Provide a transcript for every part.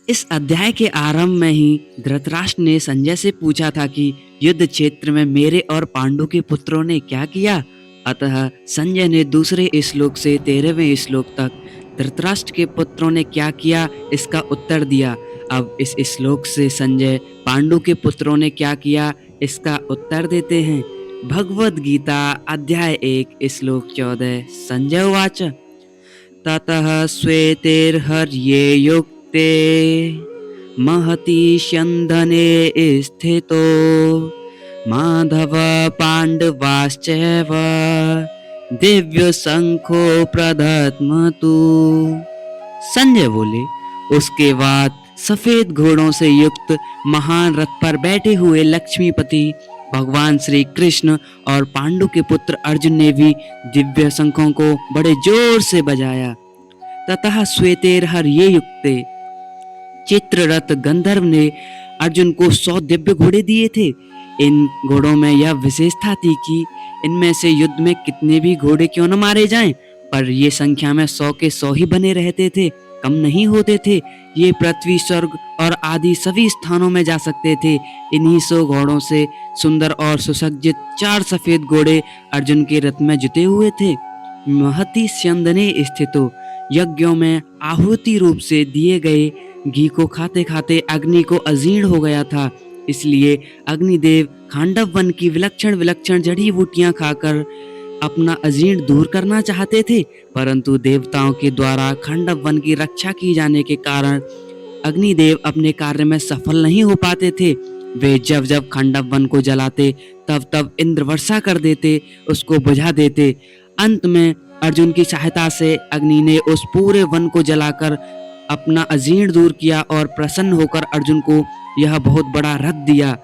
इस अध्याय के आरंभ में ही धृतराष्ट्र ने संजय से पूछा था कि युद्ध क्षेत्र में मेरे और पांडु के पुत्रों ने क्या किया। अतः संजय ने दूसरे श्लोक से 13वें श्लोक तक धृतराष्ट्र के पुत्रों ने क्या किया इसका उत्तर दिया। अब इस श्लोक से संजय पांडु के पुत्रों ने क्या किया इसका उत्तर देते हैं। भगवद गीता अध्याय 1 श्लोक 14। संजय उवाच ततः श्वेतेर्हर्ये युक्ते महती स्यन्दने स्थितो माधव पाण्डवाश्चैव दिव्यशंखो प्रदध्मतु। संजय बोले, उसके बाद सफेद घोड़ों से युक्त महान रथ पर बैठे हुए लक्ष्मीपति भगवान श्री कृष्ण और पांडु के पुत्र अर्जुन ने भी दिव्य शंखों को बड़े जोर से बजाया। ततः श्वेतेर्हर्ये युक्ते, चित्ररथ गंधर्व ने अर्जुन को 100 दिव्य घोड़े दिए थे। इन घोड़ों में यह विशेषता थी कि इनमें से युद्ध में कितने भी घोड़े क्यों न मारे जाएं, पर ये संख्या में 100 के 100 ही बने रहते थे, कम नहीं होते थे। ये पृथ्वी, स्वर्ग और आदि सभी स्थानों में जा सकते थे। इन्हीं 100 घोड़ों से सुंदर और सुसज्जित 4 सफेद घोड़े अर्जुन के रथ में जुटे हुए थे। महती स्यंदने स्थितो, यज्ञों में आहुति रूप से दिए गए घी को खाते खाते अग्नि को अजीर्ण हो गया था। इसलिए अग्निदेव खांडव वन की विलक्षण विलक्षण जड़ी बूटियां खाकर अपना अजीर्ण दूर करना चाहते थे, परंतु देवताओं के द्वारा खांडव वन की रक्षा की जाने के कारण अग्निदेव अपने कार्य में सफल नहीं हो पाते थे। वे जब जब खांडव वन को जलाते तब तब इंद्र वर्षा कर देते, उसको बुझा देते। अंत में अर्जुन की सहायता से अग्नि ने उस पूरे वन को जलाकर अपना अजीर्ण दूर किया और प्रसन्न होकर अर्जुन को यह बहुत बड़ा रथ दिया।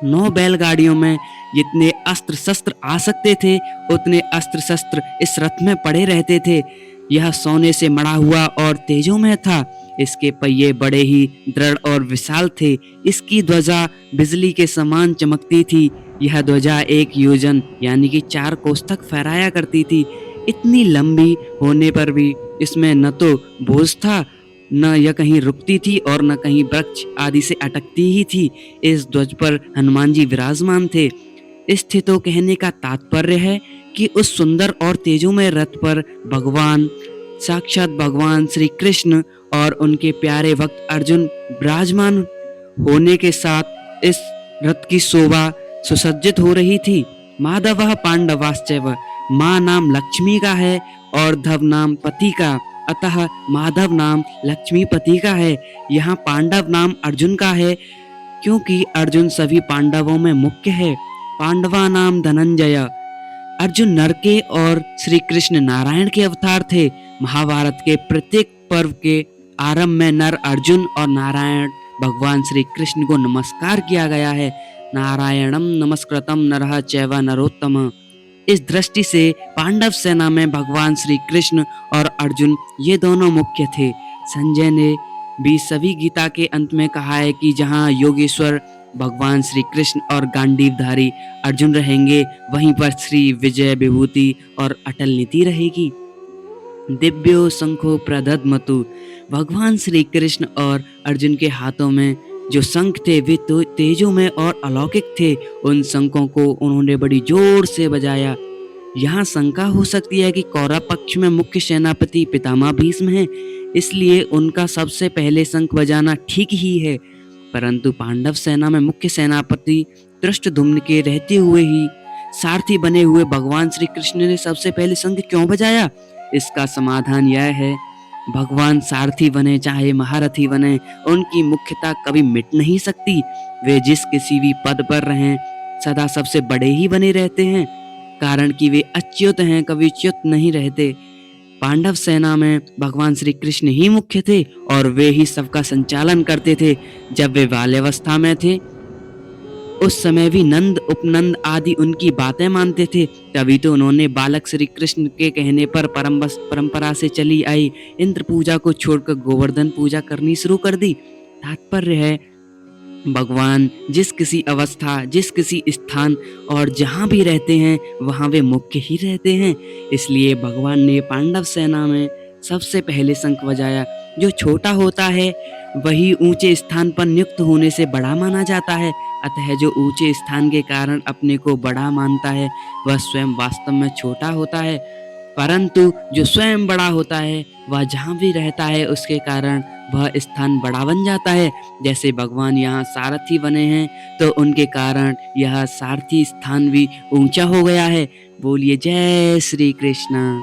9 बैलगाड़ियों में जितने अस्त्र शस्त्र आ सकते थे उतने अस्त्र शस्त्र इस रथ में पड़े रहते थे। यह सोने से मढ़ा हुआ और तेजोमय था। इसके पहिए बड़े ही दृढ़ और विशाल थे। इसकी ध्वजा बिजली के समान चमकती थी। यह ध्वजा 1 योजन यानी कि 4 कोस तक फहराया करती थी। इतनी लंबी होने पर भी इसमें न तो बोझ था, न यह कहीं रुकती थी और न कहीं वृक्ष आदि से अटकती ही थी। इस ध्वज पर हनुमान जी विराजमान थे। स्थितो कहने का तात्पर्य है कि उस सुंदर और तेजोमय रथ पर साक्षात भगवान श्री कृष्ण और उनके प्यारे भक्त अर्जुन विराजमान होने के साथ इस रथ की शोभा सुसज्जित हो रही थी। माधव पांडवाश्चैव, माँ नाम लक्ष्मी का है और धव नाम पति का, अतः माधव नाम लक्ष्मीपति का है। यहाँ पांडव नाम अर्जुन का है क्योंकि अर्जुन सभी पांडवों में मुख्य है। पांडवा नाम धनंजय, अर्जुन नर के और श्री कृष्ण नारायण के अवतार थे। महाभारत के प्रत्येक पर्व के आरंभ में नर अर्जुन और नारायण भगवान श्री कृष्ण को नमस्कार किया गया है। नारायणम नमस्कृतम नरः चैव नरोत्तम। इस दृष्टि से पांडव सेना में भगवान श्री कृष्ण और अर्जुन ये दोनों मुख्य थे। संजय ने भी सभी गीता के अंत में कहा है कि जहाँ योगेश्वर भगवान श्री कृष्ण और गांडीवधारी अर्जुन रहेंगे वहीं पर श्री विजय विभूति और अटल नीति रहेगी। दिव्यो शंखो प्रदध्मतु, भगवान श्री कृष्ण और अर्जुन के हाथों में जो शंख थे वे तो तेजों में और अलौकिक थे। उन शंखों को उन्होंने बड़ी जोर से बजाया। यहाँ शंका हो सकती है कि कौरव पक्ष में मुख्य सेनापति पितामह भीष्म हैं, इसलिए उनका सबसे पहले शंख बजाना ठीक ही है। परंतु पांडव सेना में मुख्य सेनापति धृष्टद्युम्न के रहते हुए ही सारथी बने हुए भगवान श्री कृष्ण ने सबसे पहले शंख क्यों बजाया? इसका समाधान यह है, भगवान सारथी बने चाहे महारथी बने, उनकी मुख्यता कभी मिट नहीं सकती। वे जिस किसी भी पद पर रहें सदा सबसे बड़े ही बने रहते हैं, कारण कि वे अच्युत हैं, कभी च्युत नहीं रहते। पांडव सेना में भगवान श्री कृष्ण ही मुख्य थे और वे ही सबका संचालन करते थे। जब वे बाल्यावस्था में थे उस समय भी नंद उपनंद आदि उनकी बातें मानते थे, तभी तो उन्होंने बालक श्री कृष्ण के कहने पर परंपरा से चली आई इंद्र पूजा को छोड़कर गोवर्धन पूजा करनी शुरू कर दी। तात्पर्य है, भगवान जिस किसी अवस्था, जिस किसी स्थान और जहाँ भी रहते हैं वहाँ वे मुख्य ही रहते हैं। इसलिए भगवान ने पांडव सेना में सबसे पहले शंख बजाया। जो छोटा होता है वही ऊंचे स्थान पर नियुक्त होने से बड़ा माना जाता है। अतः जो ऊंचे स्थान के कारण अपने को बड़ा मानता है वह स्वयं वास्तव में छोटा होता है, परंतु जो स्वयं बड़ा होता है वह जहाँ भी रहता है उसके कारण वह स्थान बड़ा बन जाता है। जैसे भगवान यहाँ सारथी बने हैं तो उनके कारण यह सारथी स्थान भी ऊंचा हो गया है। बोलिए जय श्री कृष्ण।